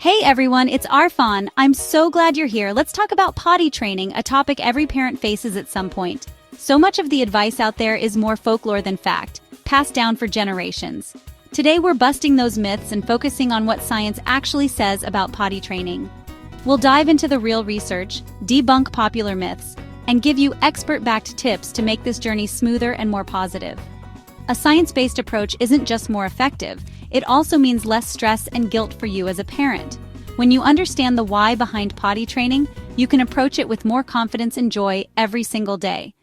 Hey everyone, it's Arfan. I'm so glad you're here. Let's talk about potty training, a topic every parent faces at some point. So much of the advice out there is more folklore than fact, passed down for generations. Today we're busting those myths and focusing on what science actually says about potty training. We'll dive into the real research, debunk popular myths, and give you expert-backed tips to make this journey smoother and more positive. A science-based approach isn't just more effective, it also means less stress and guilt for you as a parent. When you understand the why behind potty training, you can approach it with more confidence and joy every single day.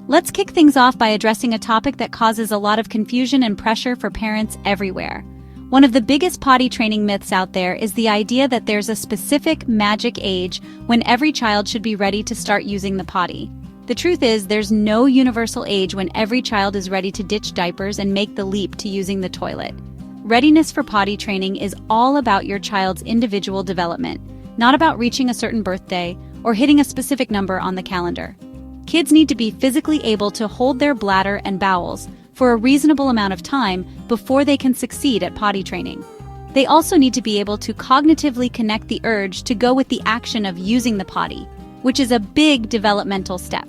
Let's kick things off by addressing a topic that causes a lot of confusion and pressure for parents everywhere. One of the biggest potty training myths out there is the idea that there's a specific magic age when every child should be ready to start using the potty. The truth is, there's no universal age when every child is ready to ditch diapers and make the leap to using the toilet. Readiness for potty training is all about your child's individual development, not about reaching a certain birthday or hitting a specific number on the calendar. Kids need to be physically able to hold their bladder and bowels for a reasonable amount of time before they can succeed at potty training. They also need to be able to cognitively connect the urge to go with the action of using the potty, which is a big developmental step.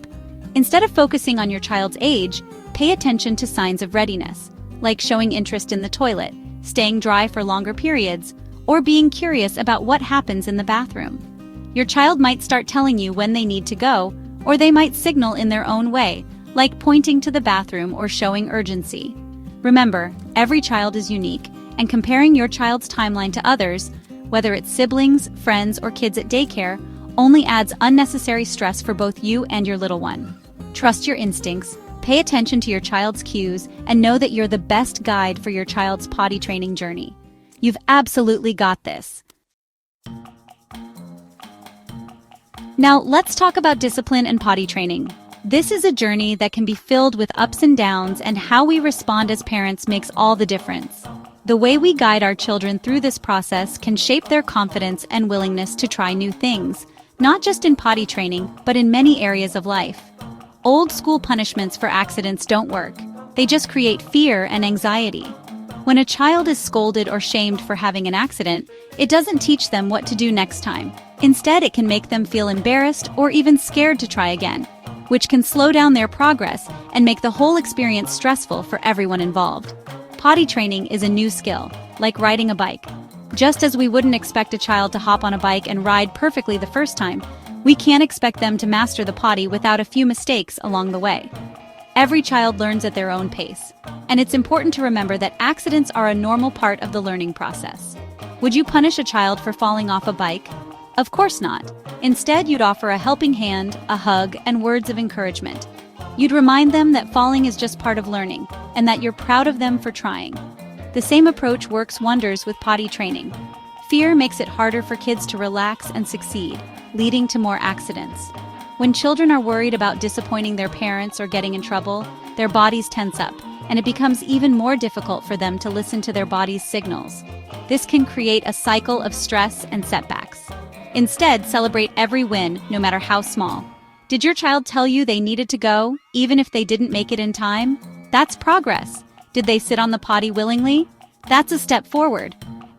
Instead of focusing on your child's age, pay attention to signs of readiness, like showing interest in the toilet, staying dry for longer periods, or being curious about what happens in the bathroom. Your child might start telling you when they need to go, or they might signal in their own way, like pointing to the bathroom or showing urgency. Remember, every child is unique, and comparing your child's timeline to others, whether it's siblings, friends, or kids at daycare, only adds unnecessary stress for both you and your little one. Trust your instincts, pay attention to your child's cues, and know that you're the best guide for your child's potty training journey. You've absolutely got this. Now, let's talk about discipline and potty training. This is a journey that can be filled with ups and downs, and how we respond as parents makes all the difference. The way we guide our children through this process can shape their confidence and willingness to try new things, not just in potty training, but in many areas of life. Old school punishments for accidents don't work. They just create fear and anxiety. When a child is scolded or shamed for having an accident, it doesn't teach them what to do next time. Instead, it can make them feel embarrassed or even scared to try again, which can slow down their progress and make the whole experience stressful for everyone involved. Potty training is a new skill, like riding a bike. Just as we wouldn't expect a child to hop on a bike and ride perfectly the first time, we can't expect them to master the potty without a few mistakes along the way. Every child learns at their own pace, and it's important to remember that accidents are a normal part of the learning process. Would you punish a child for falling off a bike? Of course not. Instead, you'd offer a helping hand, a hug, and words of encouragement. You'd remind them that falling is just part of learning, and that you're proud of them for trying. The same approach works wonders with potty training. Fear makes it harder for kids to relax and succeed, leading to more accidents. When children are worried about disappointing their parents or getting in trouble, their bodies tense up, and it becomes even more difficult for them to listen to their body's signals. This can create a cycle of stress and setbacks. Instead, celebrate every win, no matter how small. Did your child tell you they needed to go, even if they didn't make it in time? That's progress. Did they sit on the potty willingly? That's a step forward.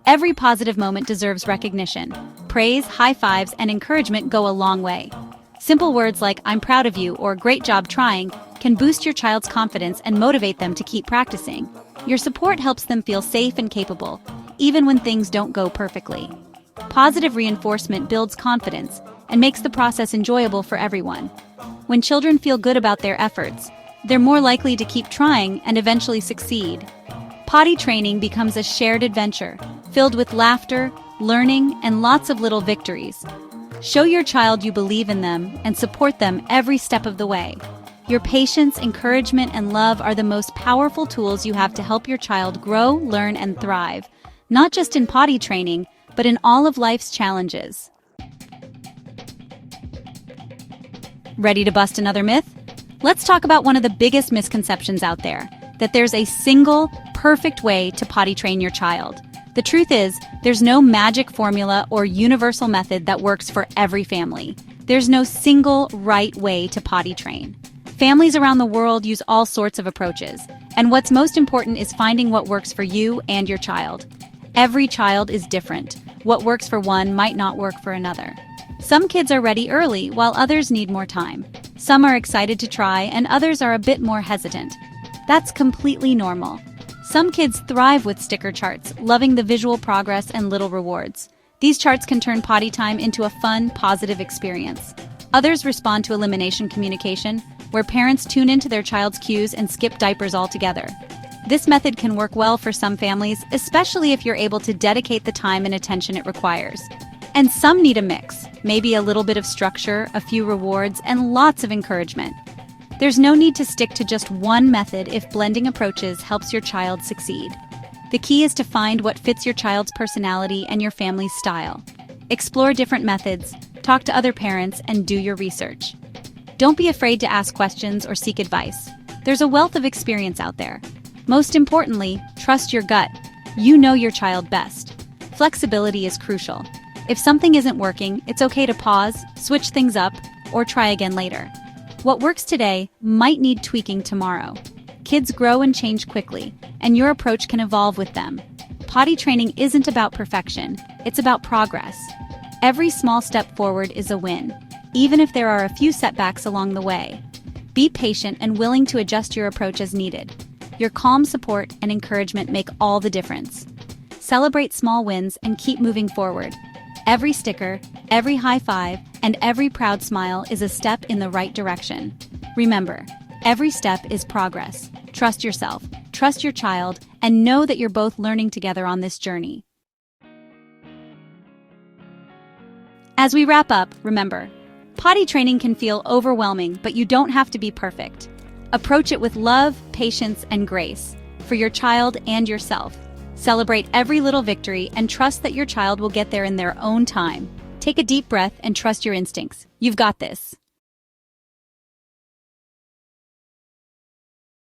Every positive moment deserves recognition. Praise, high fives, and encouragement go a long way. Simple words like "I'm proud of you" or "great job trying" can boost your child's confidence and motivate them to keep practicing. Your support helps them feel safe and capable, even when things don't go perfectly. Positive reinforcement builds confidence and makes the process enjoyable for everyone. When children feel good about their efforts, they're more likely to keep trying and eventually succeed. Potty training becomes a shared adventure, filled with laughter, learning, and lots of little victories. Show your child you believe in them and support them every step of the way. Your patience, encouragement, and love are the most powerful tools you have to help your child grow, learn, and thrive, not just in potty training, but in all of life's challenges. Ready to bust another myth? Let's talk about one of the biggest misconceptions out there, that there's a single, perfect way to potty train your child. The truth is, there's no magic formula or universal method that works for every family. There's no single right way to potty train. Families around the world use all sorts of approaches, and what's most important is finding what works for you and your child. Every child is different. What works for one might not work for another. Some kids are ready early, while others need more time. Some are excited to try, and others are a bit more hesitant. That's completely normal. Some kids thrive with sticker charts, loving the visual progress and little rewards. These charts can turn potty time into a fun, positive experience. Others respond to elimination communication, where parents tune into their child's cues and skip diapers altogether. This method can work well for some families, especially if you're able to dedicate the time and attention it requires. And some need a mix, maybe a little bit of structure, a few rewards, and lots of encouragement. There's no need to stick to just one method if blending approaches helps your child succeed. The key is to find what fits your child's personality and your family's style. Explore different methods, talk to other parents, and do your research. Don't be afraid to ask questions or seek advice. There's a wealth of experience out there. Most importantly, trust your gut. You know your child best. Flexibility is crucial. If something isn't working, it's okay to pause, switch things up, or try again later. What works today might need tweaking tomorrow. Kids grow and change quickly, and your approach can evolve with them. Potty training isn't about perfection, it's about progress. Every small step forward is a win, even if there are a few setbacks along the way. Be patient and willing to adjust your approach as needed. Your calm support and encouragement make all the difference. Celebrate small wins and keep moving forward. Every sticker, every high five, and every proud smile is a step in the right direction. Remember, every step is progress. Trust yourself, trust your child, and know that you're both learning together on this journey. As we wrap up, remember, potty training can feel overwhelming, but you don't have to be perfect. Approach it with love, patience, and grace for your child and yourself. Celebrate every little victory and trust that your child will get there in their own time. Take a deep breath and trust your instincts. You've got this.